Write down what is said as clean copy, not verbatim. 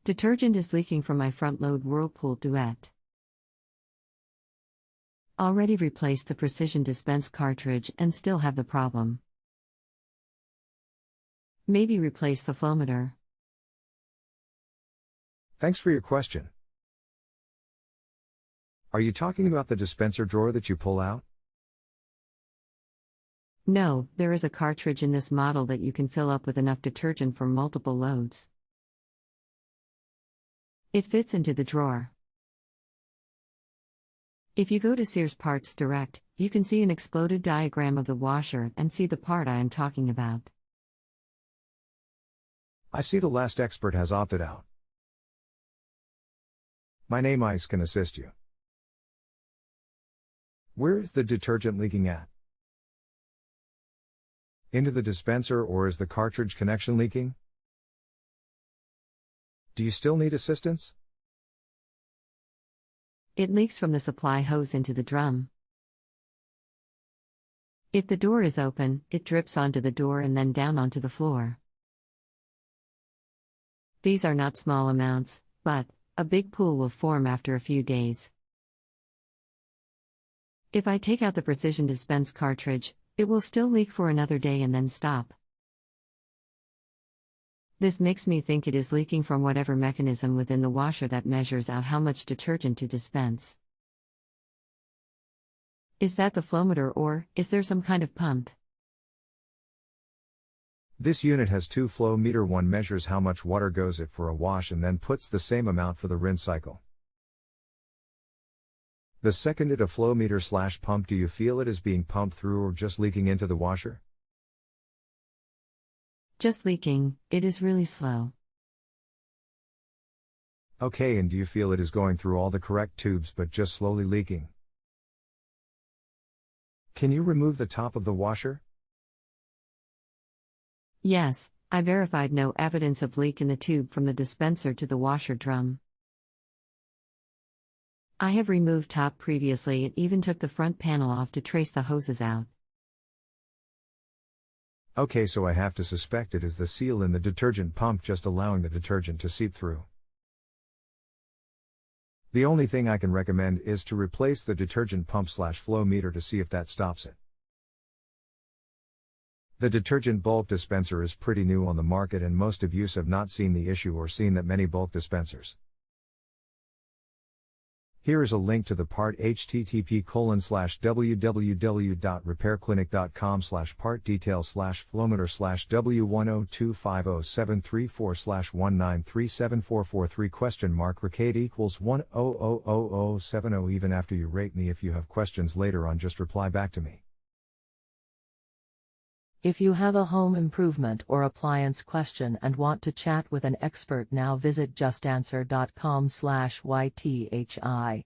Detergent is leaking from my front-load whirlpool duet. Already replaced the precision dispense cartridge and still have the problem. Maybe replace the flowmeter. Thanks for your question. Are you talking about the dispenser drawer that you pull out? No, there is a cartridge in this model that you can fill up with enough detergent for multiple loads. It fits into the drawer. If you go to Sears Parts Direct, you can see an exploded diagram of the washer and see the part I am talking about. I see the last expert has opted out. My name Ice can assist you. Where is the detergent leaking at? Into the dispenser, or is the cartridge connection leaking? Do you still need assistance? It leaks from the supply hose into the drum. If the door is open, it drips onto the door and then down onto the floor. These are not small amounts, but a big pool will form after a few days. If I take out the precision dispense cartridge, it will still leak for another day and then stop. This makes me think it is leaking from whatever mechanism within the washer that measures out how much detergent to dispense. Is that the flowmeter, or is there some kind of pump? This unit has two flow meter. One measures how much water goes it for a wash and then puts the same amount for the rinse cycle. The second it a flow meter / pump. Do you feel it is being pumped through or just leaking into the washer? Just leaking, it is really slow. Okay, and do you feel it is going through all the correct tubes but just slowly leaking? Can you remove the top of the washer? Yes, I verified no evidence of leak in the tube from the dispenser to the washer drum. I have removed top previously and even took the front panel off to trace the hoses out. Okay, so I have to suspect it is the seal in the detergent pump just allowing the detergent to seep through. The only thing I can recommend is to replace the detergent pump / flow meter to see if that stops it. The detergent bulk dispenser is pretty new on the market and most of you have not seen the issue or seen that many bulk dispensers. Here is a link to the part http://www.repairclinic.com/part details /flowmeter /W10250734719374443 Ricade equals 1000070. Even after you rate me, if you have questions later on, just reply back to me. If you have a home improvement or appliance question and want to chat with an expert now, visit justanswer.com/YTHI.